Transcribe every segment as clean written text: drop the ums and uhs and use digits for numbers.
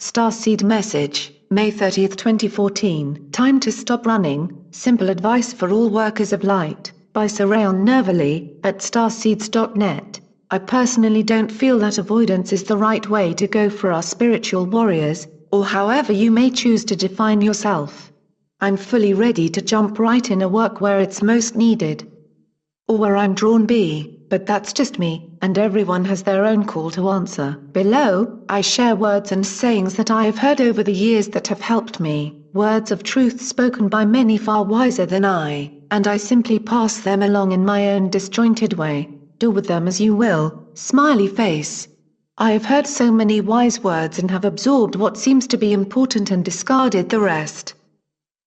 Starseed message, May 30, 2014. Time to stop running. Simple advice for all workers of light, by Sarayon Nervally, at starseeds.net. I personally don't feel that avoidance is the right way to go for our spiritual warriors, or however you may choose to define yourself. I'm fully ready to jump right in a work where it's most needed. Or where I'm drawn be, but that's just me, and everyone has their own call to answer. Below, I share words and sayings that I have heard over the years that have helped me, words of truth spoken by many far wiser than I, and I simply pass them along in my own disjointed way. Do with them as you will, smiley face. I have heard so many wise words and have absorbed what seems to be important and discarded the rest.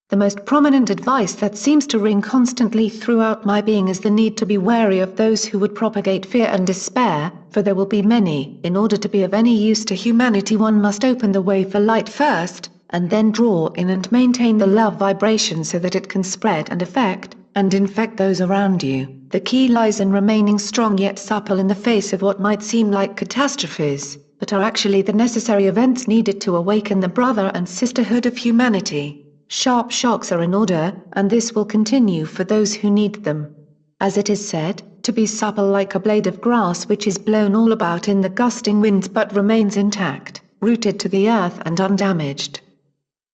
The most prominent advice that seems to ring constantly throughout my being is the need to be wary of those who would propagate fear and despair, for there will be many. In order to be of any use to humanity, one must open the way for light first, and then draw in and maintain the love vibration so that it can spread and affect, and infect those around you. The key lies in remaining strong yet supple in the face of what might seem like catastrophes, but are actually the necessary events needed to awaken the brother and sisterhood of humanity. Sharp shocks are in order, and this will continue for those who need them. As it is said, to be supple like a blade of grass which is blown all about in the gusting winds but remains intact, rooted to the earth and undamaged.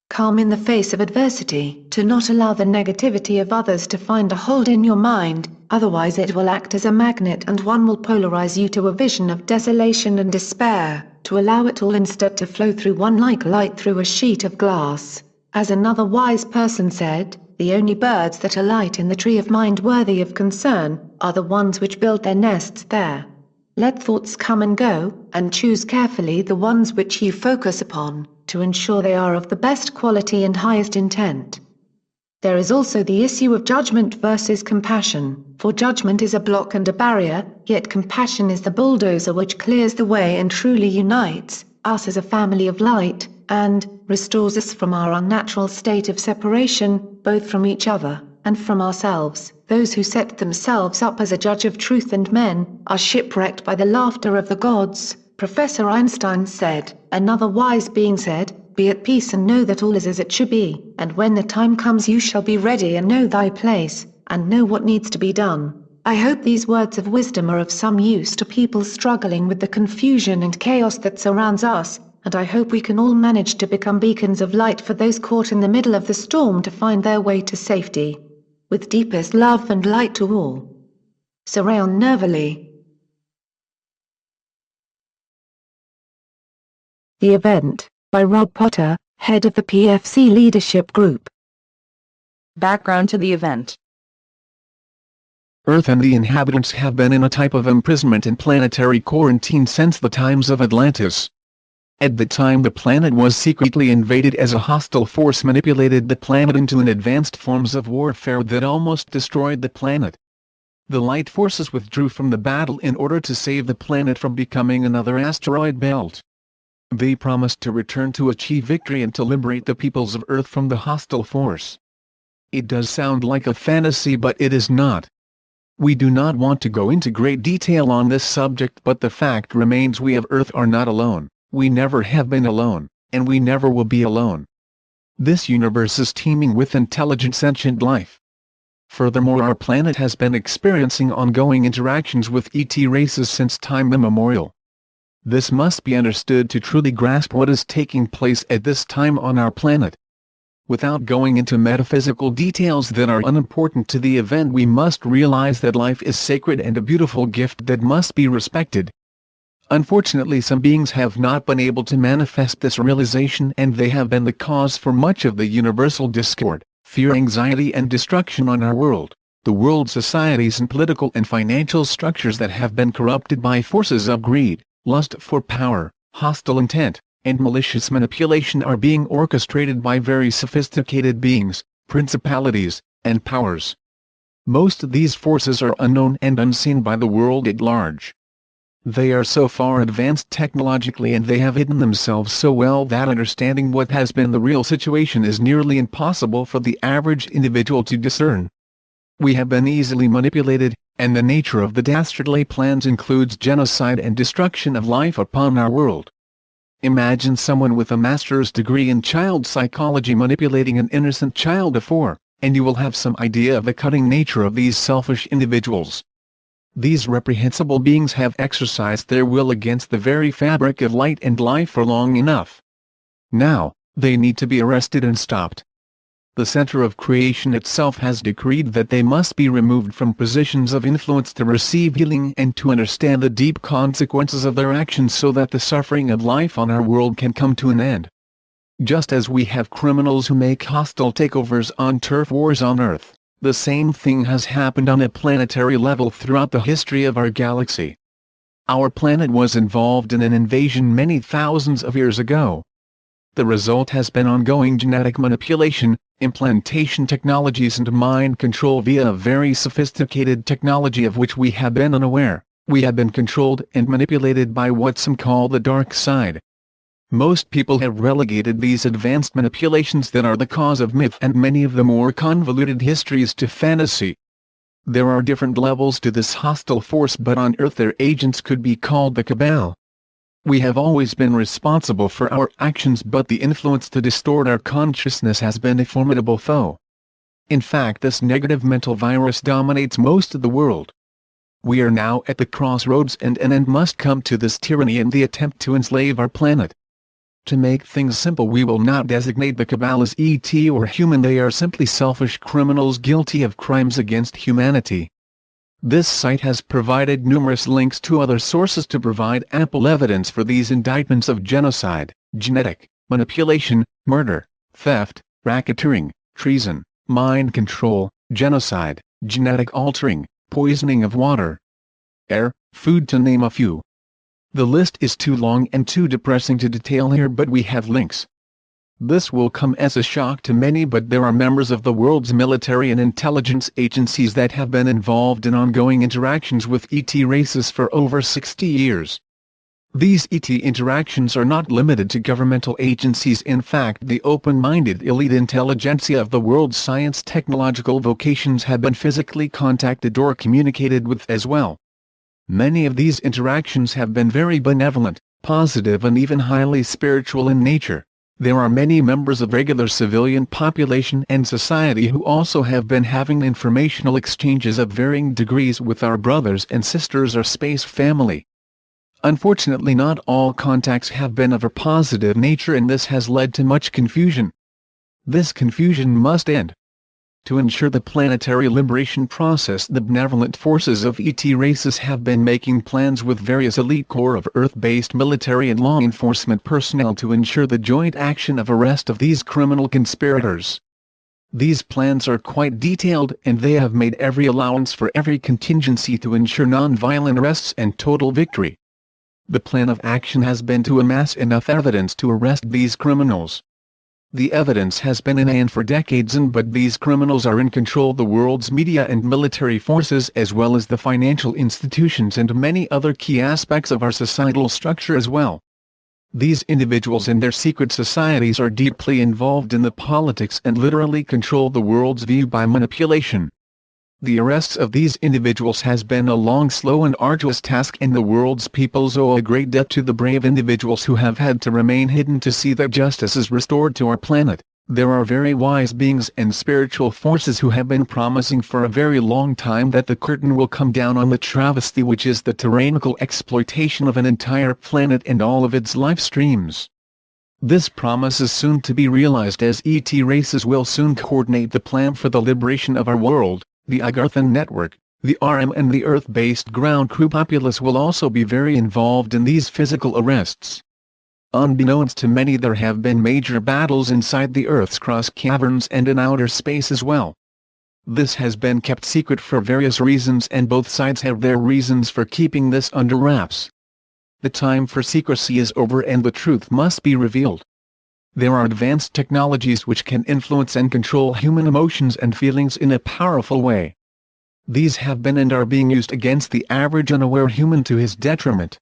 Calm in the face of adversity, to not allow the negativity of others to find a hold in your mind, otherwise it will act as a magnet and one will polarize you to a vision of desolation and despair, to allow it all instead to flow through one like light through a sheet of glass. As another wise person said, the only birds that alight in the tree of mind worthy of concern, are the ones which build their nests there. Let thoughts come and go, and choose carefully the ones which you focus upon, to ensure they are of the best quality and highest intent. There is also the issue of judgment versus compassion, for judgment is a block and a barrier, yet compassion is the bulldozer which clears the way and truly unites us as a family of light, and restores us from our unnatural state of separation, both from each other, and from ourselves. Those who set themselves up as a judge of truth and men, are shipwrecked by the laughter of the gods, Professor Einstein said. Another wise being said, "Be at peace and know that all is as it should be, and when the time comes you shall be ready and know thy place, and know what needs to be done." I hope these words of wisdom are of some use to people struggling with the confusion and chaos that surrounds us, and I hope we can all manage to become beacons of light for those caught in the middle of the storm to find their way to safety. With deepest love and light to all. Sarayon Nervally. The Event, by Rob Potter, head of the PFC Leadership Group. Background to the event. Earth and the inhabitants have been in a type of imprisonment and planetary quarantine since the times of Atlantis. At the time the planet was secretly invaded as a hostile force manipulated the planet into an advanced forms of warfare that almost destroyed the planet. The light forces withdrew from the battle in order to save the planet from becoming another asteroid belt. They promised to return to achieve victory and to liberate the peoples of Earth from the hostile force. It does sound like a fantasy, but it is not. We do not want to go into great detail on this subject, but the fact remains we of Earth are not alone. We never have been alone, and we never will be alone. This universe is teeming with intelligent sentient life. Furthermore, our planet has been experiencing ongoing interactions with ET races since time immemorial. This must be understood to truly grasp what is taking place at this time on our planet. Without going into metaphysical details that are unimportant to the event, we must realize that life is sacred and a beautiful gift that must be respected. Unfortunately, some beings have not been able to manifest this realization, and they have been the cause for much of the universal discord, fear, anxiety and destruction on our world. The world societies and political and financial structures that have been corrupted by forces of greed, lust for power, hostile intent, and malicious manipulation are being orchestrated by very sophisticated beings, principalities, and powers. Most of these forces are unknown and unseen by the world at large. They are so far advanced technologically and they have hidden themselves so well that understanding what has been the real situation is nearly impossible for the average individual to discern. We have been easily manipulated, and the nature of the dastardly plans includes genocide and destruction of life upon our world. Imagine someone with a master's degree in child psychology manipulating an innocent child of 4, and you will have some idea of the cutting nature of these selfish individuals. These reprehensible beings have exercised their will against the very fabric of light and life for long enough. Now, they need to be arrested and stopped. The center of creation itself has decreed that they must be removed from positions of influence to receive healing and to understand the deep consequences of their actions so that the suffering of life on our world can come to an end. Just as we have criminals who make hostile takeovers on turf wars on Earth, the same thing has happened on a planetary level throughout the history of our galaxy. Our planet was involved in an invasion many thousands of years ago. The result has been ongoing genetic manipulation, implantation technologies and mind control via a very sophisticated technology of which we have been unaware. We have been controlled and manipulated by what some call the dark side. Most people have relegated these advanced manipulations that are the cause of myth and many of the more convoluted histories to fantasy. There are different levels to this hostile force, but on Earth their agents could be called the cabal. We have always been responsible for our actions, but the influence to distort our consciousness has been a formidable foe. In fact, this negative mental virus dominates most of the world. We are now at the crossroads and an end must come to this tyranny and the attempt to enslave our planet. To make things simple, we will not designate the cabal as ET or human. They are simply selfish criminals guilty of crimes against humanity. This site has provided numerous links to other sources to provide ample evidence for these indictments of genocide, genetic manipulation, murder, theft, racketeering, treason, mind control, genocide, genetic altering, poisoning of water, air, food, to name a few. The list is too long and too depressing to detail here, but we have links. This will come as a shock to many, but there are members of the world's military and intelligence agencies that have been involved in ongoing interactions with ET races for over 60 years. These ET interactions are not limited to governmental agencies. In fact, the open-minded elite intelligentsia of the world's science technological vocations have been physically contacted or communicated with as well. Many of these interactions have been very benevolent, positive and even highly spiritual in nature. There are many members of regular civilian population and society who also have been having informational exchanges of varying degrees with our brothers and sisters, our space family. Unfortunately, not all contacts have been of a positive nature, and this has led to much confusion. This confusion must end. To ensure the planetary liberation process, the benevolent forces of ET races have been making plans with various elite corps of Earth-based military and law enforcement personnel to ensure the joint action of arrest of these criminal conspirators. These plans are quite detailed, and they have made every allowance for every contingency to ensure non-violent arrests and total victory. The plan of action has been to amass enough evidence to arrest these criminals. The evidence has been in hand for decades, but these criminals are in control of the world's media and military forces, as well as the financial institutions and many other key aspects of our societal structure as well. These individuals and their secret societies are deeply involved in the politics and literally control the world's view by manipulation. The arrests of these individuals has been a long, slow and arduous task, and the world's peoples owe a great debt to the brave individuals who have had to remain hidden to see that justice is restored to our planet. There are very wise beings and spiritual forces who have been promising for a very long time that the curtain will come down on the travesty which is the tyrannical exploitation of an entire planet and all of its life streams. This promise is soon to be realized, as ET races will soon coordinate the plan for the liberation of our world. The Agarthan network, the RM and the Earth-based ground crew populace will also be very involved in these physical arrests. Unbeknownst to many, there have been major battles inside the Earth's cross caverns and in outer space as well. This has been kept secret for various reasons, and both sides have their reasons for keeping this under wraps. The time for secrecy is over and the truth must be revealed. There are advanced technologies which can influence and control human emotions and feelings in a powerful way. These have been and are being used against the average unaware human to his detriment.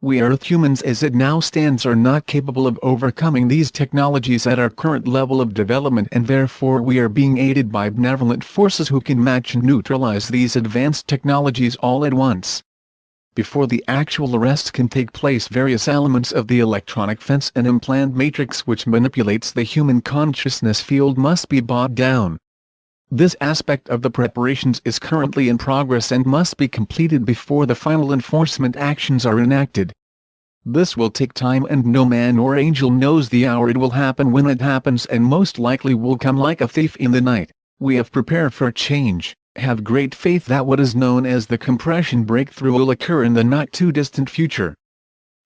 We Earth humans as it now stands are not capable of overcoming these technologies at our current level of development, and therefore we are being aided by benevolent forces who can match and neutralize these advanced technologies all at once. Before the actual arrest can take place, various elements of the electronic fence and implant matrix which manipulates the human consciousness field must be brought down. This aspect of the preparations is currently in progress and must be completed before the final enforcement actions are enacted. This will take time, and no man or angel knows the hour it will happen when it happens, and most likely will come like a thief in the night. We have prepared for change, have great faith that what is known as the compression breakthrough will occur in the not too distant future.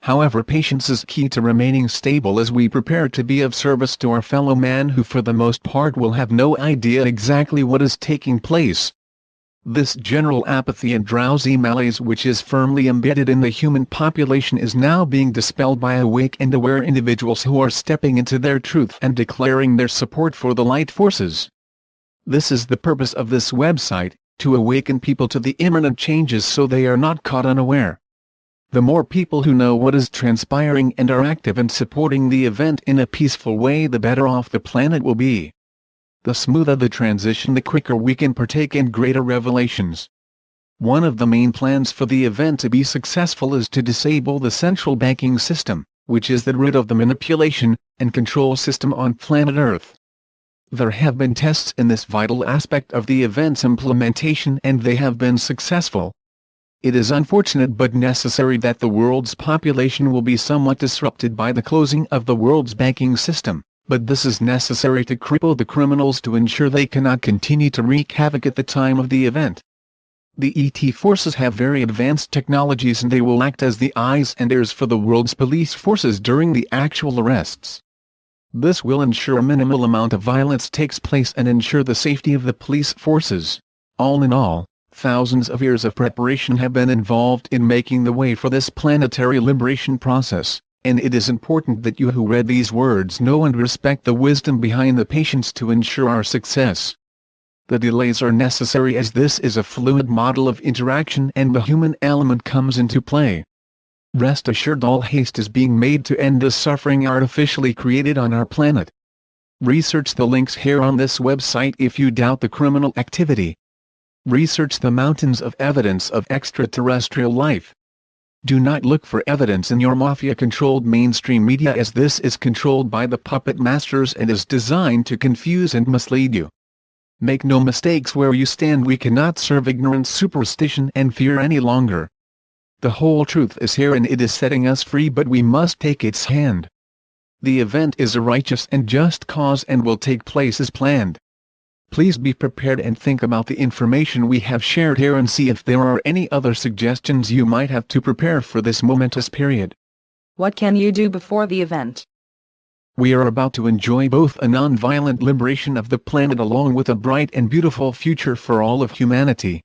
However, patience is key to remaining stable as we prepare to be of service to our fellow man who for the most part will have no idea exactly what is taking place. This general apathy and drowsy malaise which is firmly embedded in the human population is now being dispelled by awake and aware individuals who are stepping into their truth and declaring their support for the light forces. This is the purpose of this website, to awaken people to the imminent changes so they are not caught unaware. The more people who know what is transpiring and are active in supporting the event in a peaceful way, the better off the planet will be. The smoother the transition, the quicker we can partake in greater revelations. One of the main plans for the event to be successful is to disable the central banking system, which is the root of the manipulation and control system on planet Earth. There have been tests in this vital aspect of the event's implementation and they have been successful. It is unfortunate but necessary that the world's population will be somewhat disrupted by the closing of the world's banking system, but this is necessary to cripple the criminals to ensure they cannot continue to wreak havoc at the time of the event. The ET forces have very advanced technologies and they will act as the eyes and ears for the world's police forces during the actual arrests. This will ensure a minimal amount of violence takes place and ensure the safety of the police forces. All in all, thousands of years of preparation have been involved in making the way for this planetary liberation process, and it is important that you who read these words know and respect the wisdom behind the patience to ensure our success. The delays are necessary as this is a fluid model of interaction and the human element comes into play. Rest assured, all haste is being made to end the suffering artificially created on our planet. Research the links here on this website if you doubt the criminal activity. Research the mountains of evidence of extraterrestrial life. Do not look for evidence in your mafia-controlled mainstream media as this is controlled by the puppet masters and is designed to confuse and mislead you. Make no mistakes where you stand. We cannot serve ignorance, superstition and fear any longer. The whole truth is here and it is setting us free, but we must take its hand. The event is a righteous and just cause and will take place as planned. Please be prepared and think about the information we have shared here and see if there are any other suggestions you might have to prepare for this momentous period. What can you do before the event? We are about to enjoy both a non-violent liberation of the planet along with a bright and beautiful future for all of humanity.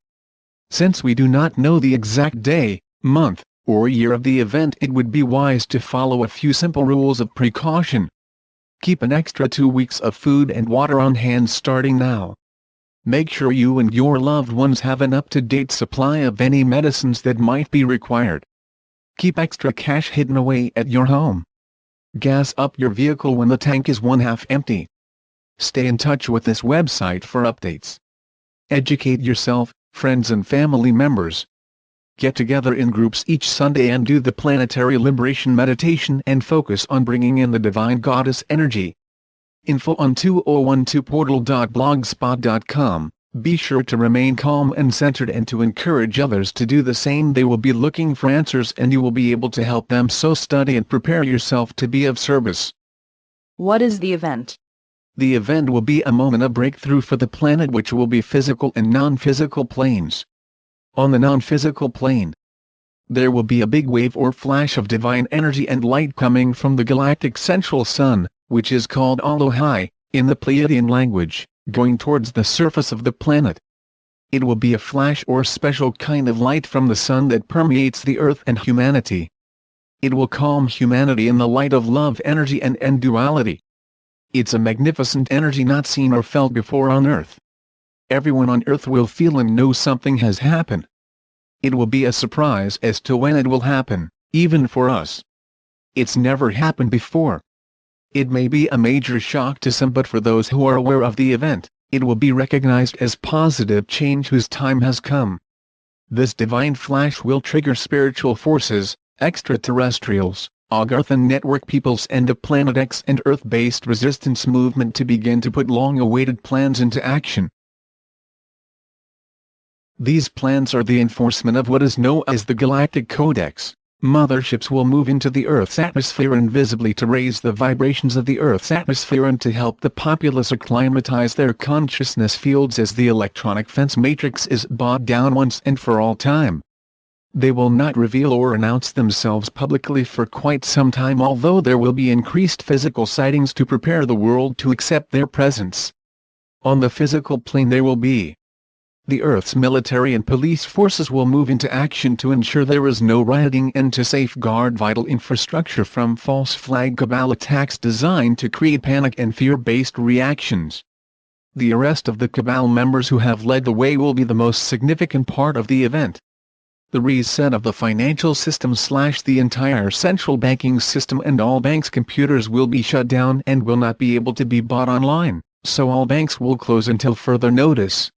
Since we do not know the exact day, month, or year of the event, it would be wise to follow a few simple rules of precaution. Keep an extra 2 weeks of food and water on hand starting now. Make sure you and your loved ones have an up-to-date supply of any medicines that might be required. Keep extra cash hidden away at your home. Gas up your vehicle when the tank is 1/2 empty. Stay in touch with this website for updates. Educate yourself, friends and family members. Get together in groups each Sunday and do the planetary liberation meditation and focus on bringing in the divine goddess energy. Info on 2012portal.blogspot.com. Be sure to remain calm and centered and to encourage others to do the same. They will be looking for answers and you will be able to help them, so study and prepare yourself to be of service. What is the event? The event will be a moment of breakthrough for the planet, which will be physical and non-physical planes. On the non-physical plane, there will be a big wave or flash of divine energy and light coming from the galactic central sun, which is called Elohai, in the Pleiadian language, going towards the surface of the planet. It will be a flash or special kind of light from the sun that permeates the earth and humanity. It will calm humanity in the light of love, energy and duality. It's a magnificent energy not seen or felt before on earth. Everyone on earth will feel and know something has happened. It will be a surprise as to when it will happen, even for us. It's never happened before. It may be a major shock to some, but for those who are aware of the event, it will be recognized as positive change whose time has come. This divine flash will trigger spiritual forces, extraterrestrials, Agarthan network peoples and the Planet X and Earth-based resistance movement to begin to put long-awaited plans into action. These plans are the enforcement of what is known as the Galactic Codex. Motherships will move into the Earth's atmosphere invisibly to raise the vibrations of the Earth's atmosphere and to help the populace acclimatize their consciousness fields as the electronic fence matrix is brought down once and for all time. They will not reveal or announce themselves publicly for quite some time, although there will be increased physical sightings to prepare the world to accept their presence. On the physical plane there will be the Earth's military and police forces will move into action to ensure there is no rioting and to safeguard vital infrastructure from false flag cabal attacks designed to create panic and fear-based reactions. The arrest of the cabal members who have led the way will be the most significant part of the event. The reset of the financial system / the entire central banking system and all banks' computers will be shut down and will not be able to be bought online, so all banks will close until further notice.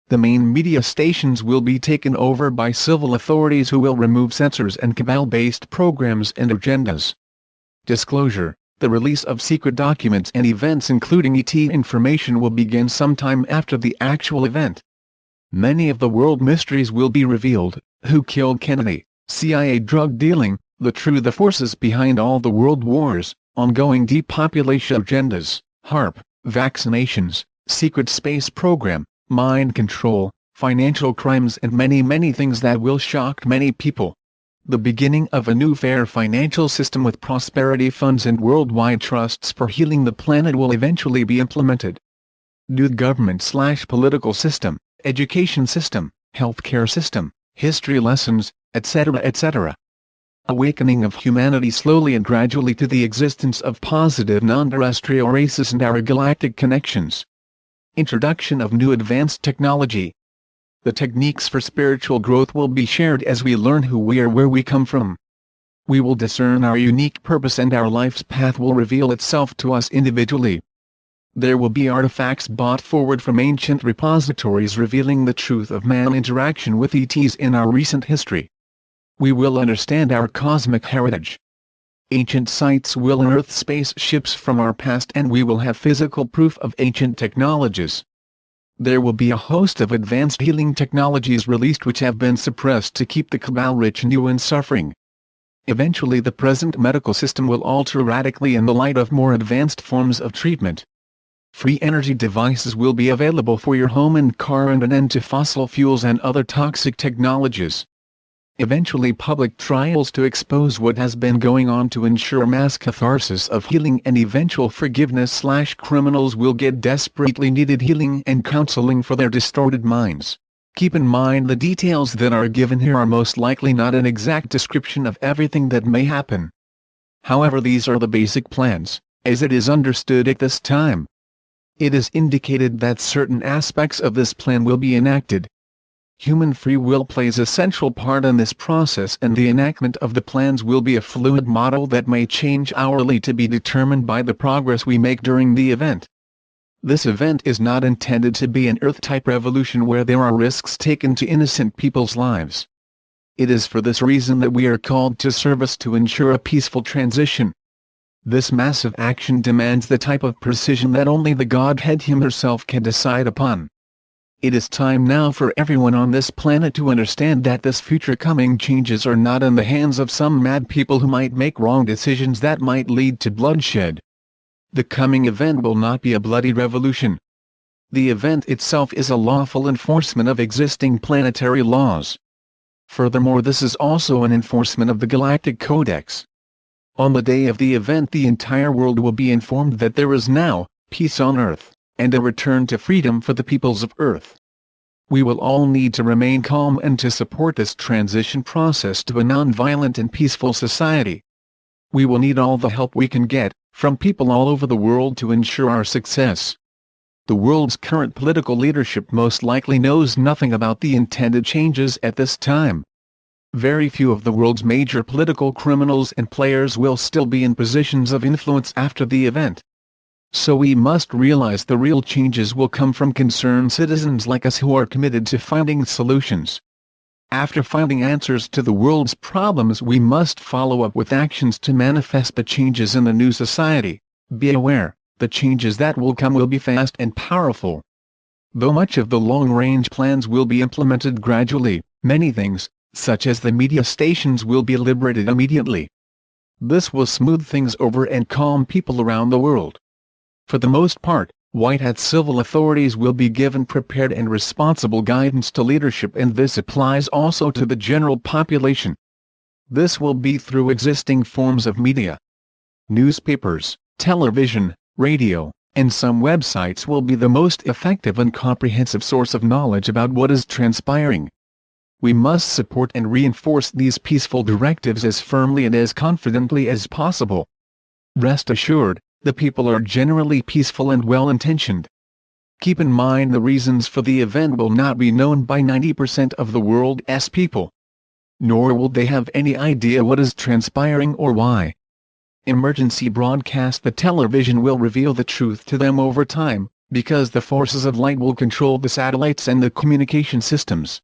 The main media stations will be taken over by civil authorities who will remove censors and cabal-based programs and agendas. Disclosure: the release of secret documents and events including ET information will begin sometime after the actual event. Many of the world mysteries will be revealed: who killed Kennedy, CIA drug dealing, the forces behind all the world wars, ongoing depopulation agendas, HARP, vaccinations, secret space program, mind control, financial crimes and many things that will shock many people. The beginning of a new fair financial system with prosperity funds and worldwide trusts for healing the planet will eventually be implemented. New government / political system, education system, healthcare system, history lessons, etc. etc. Awakening of humanity slowly and gradually to the existence of positive non-terrestrial races and our galactic connections. Introduction of new advanced technology. The techniques for spiritual growth will be shared as we learn who we are, where we come from. We will discern our unique purpose and our life's path will reveal itself to us individually. There will be artifacts brought forward from ancient repositories revealing the truth of man interaction with ETs in our recent history. We will understand our cosmic heritage. Ancient sites will unearth spaceships from our past and we will have physical proof of ancient technologies. There will be a host of advanced healing technologies released which have been suppressed to keep the cabal rich and you in suffering. Eventually the present medical system will alter radically in the light of more advanced forms of treatment. Free energy devices will be available for your home and car and an end to fossil fuels and other toxic technologies. Eventually public trials to expose what has been going on to ensure mass catharsis of healing and eventual forgiveness / criminals will get desperately needed healing and counseling for their distorted minds. Keep in mind the details that are given here are most likely not an exact description of everything that may happen. However, these are the basic plans, as it is understood at this time. It is indicated that certain aspects of this plan will be enacted. Human free will plays a central part in this process and the enactment of the plans will be a fluid model that may change hourly to be determined by the progress we make during the event. This event is not intended to be an Earth-type revolution where there are risks taken to innocent people's lives. It is for this reason that we are called to service to ensure a peaceful transition. This massive action demands the type of precision that only the Godhead himself can decide upon. It is time now for everyone on this planet to understand that this future coming changes are not in the hands of some mad people who might make wrong decisions that might lead to bloodshed. The coming event will not be a bloody revolution. The event itself is a lawful enforcement of existing planetary laws. Furthermore, this is also an enforcement of the Galactic Codex. On the day of the event, the entire world will be informed that there is now peace on Earth, and a return to freedom for the peoples of Earth. We will all need to remain calm and to support this transition process to a non-violent and peaceful society. We will need all the help we can get, from people all over the world to ensure our success. The world's current political leadership most likely knows nothing about the intended changes at this time. Very few of the world's major political criminals and players will still be in positions of influence after the event. So we must realize the real changes will come from concerned citizens like us who are committed to finding solutions. After finding answers to the world's problems, we must follow up with actions to manifest the changes in the new society. Be aware, the changes that will come will be fast and powerful. Though much of the long-range plans will be implemented gradually, many things, such as the media stations, will be liberated immediately. This will smooth things over and calm people around the world. For the most part, white-hat civil authorities will be given prepared and responsible guidance to leadership, and this applies also to the general population. This will be through existing forms of media. Newspapers, television, radio, and some websites will be the most effective and comprehensive source of knowledge about what is transpiring. We must support and reinforce these peaceful directives as firmly and as confidently as possible. Rest assured, the people are generally peaceful and well-intentioned. Keep in mind, the reasons for the event will not be known by 90% of the world's people. Nor will they have any idea what is transpiring or why. Emergency broadcast the television will reveal the truth to them over time, because the forces of light will control the satellites and the communication systems.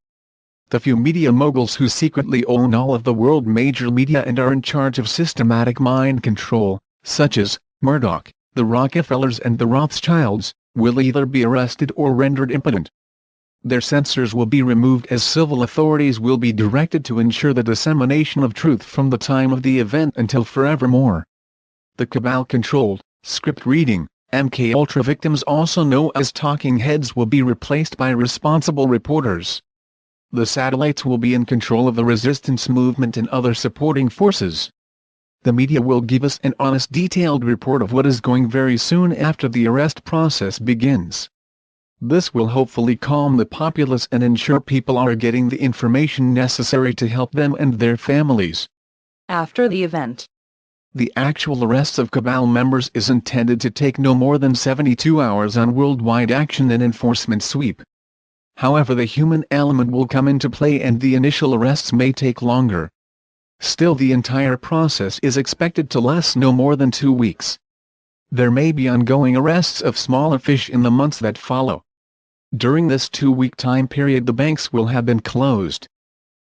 The few media moguls who secretly own all of the world major media and are in charge of systematic mind control, such as Murdoch, the Rockefellers and the Rothschilds, will either be arrested or rendered impotent. Their censors will be removed, as civil authorities will be directed to ensure the dissemination of truth from the time of the event until forevermore. The cabal-controlled, script-reading, MK Ultra victims, also known as talking heads, will be replaced by responsible reporters. The satellites will be in control of the resistance movement and other supporting forces. The media will give us an honest, detailed report of what is going very soon after the arrest process begins. This will hopefully calm the populace and ensure people are getting the information necessary to help them and their families. After the event, the actual arrests of cabal members is intended to take no more than 72 hours on worldwide action and enforcement sweep. However, the human element will come into play and the initial arrests may take longer. Still, the entire process is expected to last no more than 2 weeks. There may be ongoing arrests of smaller fish in the months that follow. During this 2-week time period, the banks will have been closed.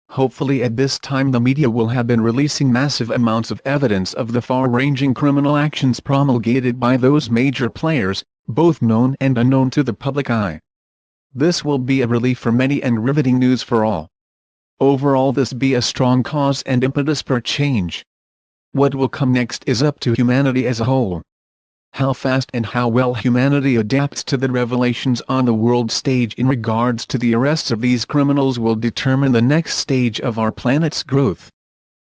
Hopefully at this time the media will have been releasing massive amounts of evidence of the far-ranging criminal actions promulgated by those major players, both known and unknown to the public eye. This will be a relief for many and riveting news for all. Overall, this be a strong cause and impetus for change. What will come next is up to humanity as a whole. How fast and how well humanity adapts to the revelations on the world stage in regards to the arrests of these criminals will determine the next stage of our planet's growth.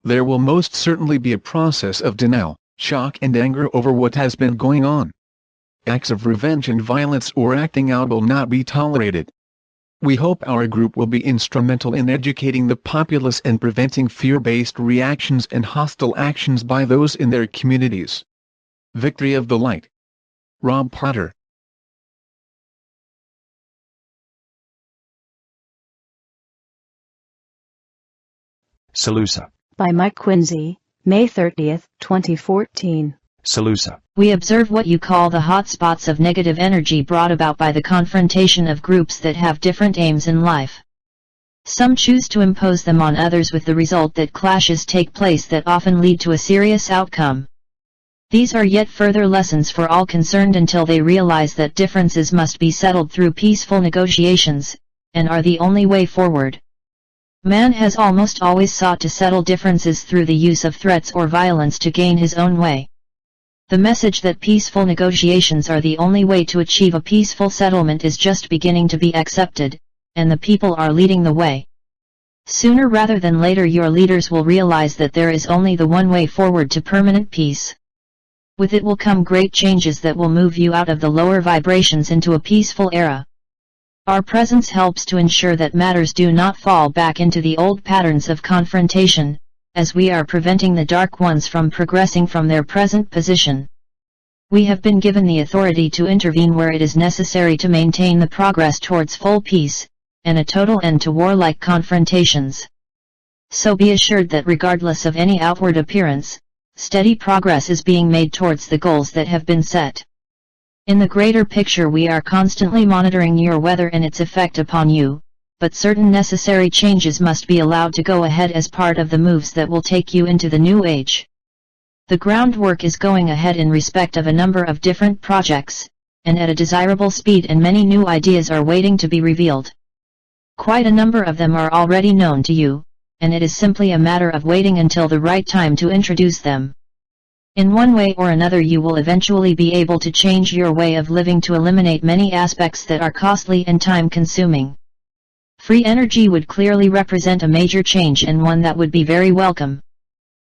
There will most certainly be a process of denial, shock and anger over what has been going on. Acts of revenge and violence or acting out will not be tolerated. We hope our group will be instrumental in educating the populace and preventing fear-based reactions and hostile actions by those in their communities. Victory of the Light. Rob Potter. Salusa. By Mike Quincy, May 30, 2014. Salusa. We observe what you call the hotspots of negative energy brought about by the confrontation of groups that have different aims in life. Some choose to impose them on others with the result that clashes take place that often lead to a serious outcome. These are yet further lessons for all concerned until they realize that differences must be settled through peaceful negotiations, and are the only way forward. Man has almost always sought to settle differences through the use of threats or violence to gain his own way. The message that peaceful negotiations are the only way to achieve a peaceful settlement is just beginning to be accepted, and the people are leading the way. Sooner rather than later your leaders will realize that there is only the one way forward to permanent peace. With it will come great changes that will move you out of the lower vibrations into a peaceful era. Our presence helps to ensure that matters do not fall back into the old patterns of confrontation, as we are preventing the dark ones from progressing from their present position. We have been given the authority to intervene where it is necessary to maintain the progress towards full peace, and a total end to warlike confrontations. So be assured that regardless of any outward appearance, steady progress is being made towards the goals that have been set. In the greater picture we are constantly monitoring your weather and its effect upon you, but certain necessary changes must be allowed to go ahead as part of the moves that will take you into the new age. The groundwork is going ahead in respect of a number of different projects, and at a desirable speed, and many new ideas are waiting to be revealed. Quite a number of them are already known to you, and it is simply a matter of waiting until the right time to introduce them. In one way or another you will eventually be able to change your way of living to eliminate many aspects that are costly and time-consuming. Free energy would clearly represent a major change, and one that would be very welcome.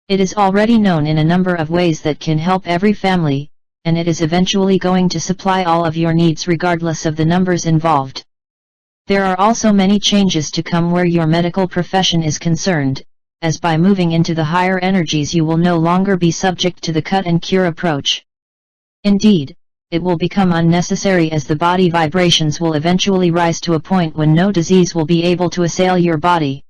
It is already known in a number of ways that can help every family, and it is eventually going to supply all of your needs regardless of the numbers involved. There are also many changes to come where your medical profession is concerned, as by moving into the higher energies you will no longer be subject to the cut and cure approach. Indeed, it will become unnecessary, as the body vibrations will eventually rise to a point when no disease will be able to assail your body.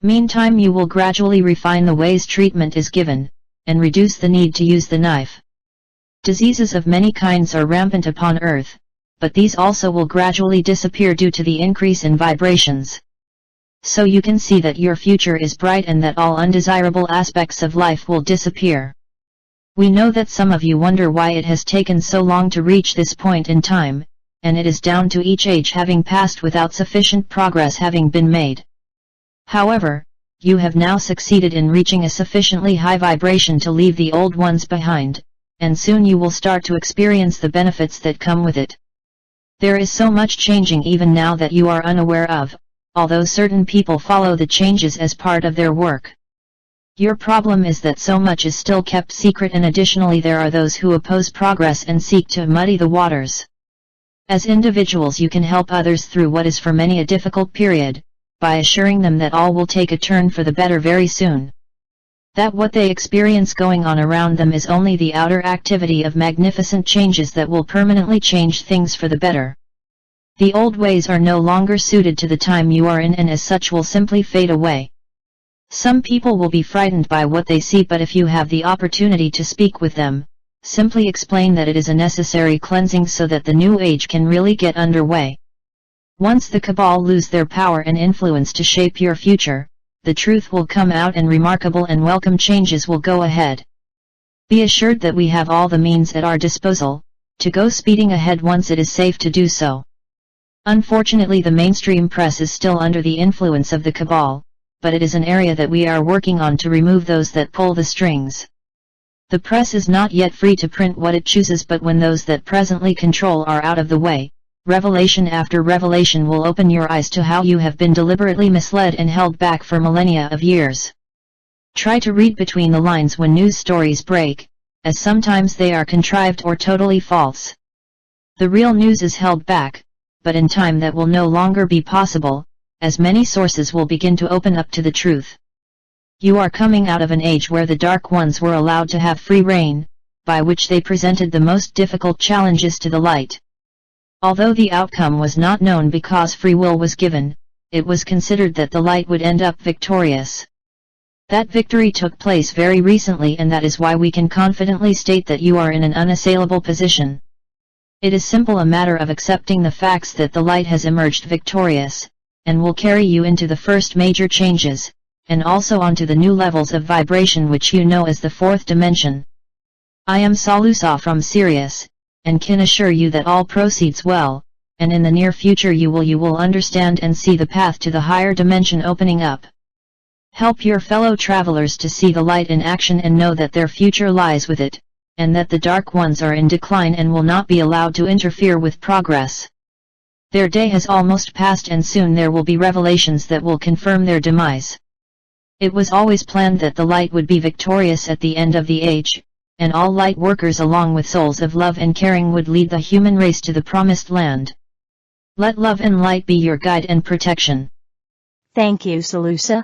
Meantime, you will gradually refine the ways treatment is given, and reduce the need to use the knife. Diseases of many kinds are rampant upon Earth, but these also will gradually disappear due to the increase in vibrations. So you can see that your future is bright and that all undesirable aspects of life will disappear. We know that some of you wonder why it has taken so long to reach this point in time, and it is down to each age having passed without sufficient progress having been made. However, you have now succeeded in reaching a sufficiently high vibration to leave the old ones behind, and soon you will start to experience the benefits that come with it. There is so much changing even now that you are unaware of, although certain people follow the changes as part of their work. Your problem is that so much is still kept secret, and additionally there are those who oppose progress and seek to muddy the waters. As individuals you can help others through what is for many a difficult period, by assuring them that all will take a turn for the better very soon. That what they experience going on around them is only the outer activity of magnificent changes that will permanently change things for the better. The old ways are no longer suited to the time you are in, and as such will simply fade away. Some people will be frightened by what they see, but if you have the opportunity to speak with them, simply explain that it is a necessary cleansing so that the new age can really get underway. Once the cabal lose their power and influence to shape your future, the truth will come out and remarkable and welcome changes will go ahead. Be assured that we have all the means at our disposal, to go speeding ahead once it is safe to do so. Unfortunately, the mainstream press is still under the influence of the cabal, but it is an area that we are working on to remove those that pull the strings. The press is not yet free to print what it chooses, but when those that presently control are out of the way, revelation after revelation will open your eyes to how you have been deliberately misled and held back for millennia of years. Try to read between the lines when news stories break, as sometimes they are contrived or totally false. The real news is held back, but in time that will no longer be possible, as many sources will begin to open up to the truth. You are coming out of an age where the dark ones were allowed to have free reign, by which they presented the most difficult challenges to the light. Although the outcome was not known because free will was given, it was considered that the light would end up victorious. That victory took place very recently, and that is why we can confidently state that you are in an unassailable position. It is simple a matter of accepting the facts that the light has emerged victorious, and will carry you into the first major changes, and also onto the new levels of vibration which you know as the fourth dimension. I am Salusa from Sirius, and can assure you that all proceeds well, and in the near future you will understand and see the path to the higher dimension opening up. Help your fellow travelers to see the light in action and know that their future lies with it, and that the dark ones are in decline and will not be allowed to interfere with progress. Their day has almost passed, and soon there will be revelations that will confirm their demise. It was always planned that the light would be victorious at the end of the age, and all light workers along with souls of love and caring would lead the human race to the promised land. Let love and light be your guide and protection. Thank you, Salusa.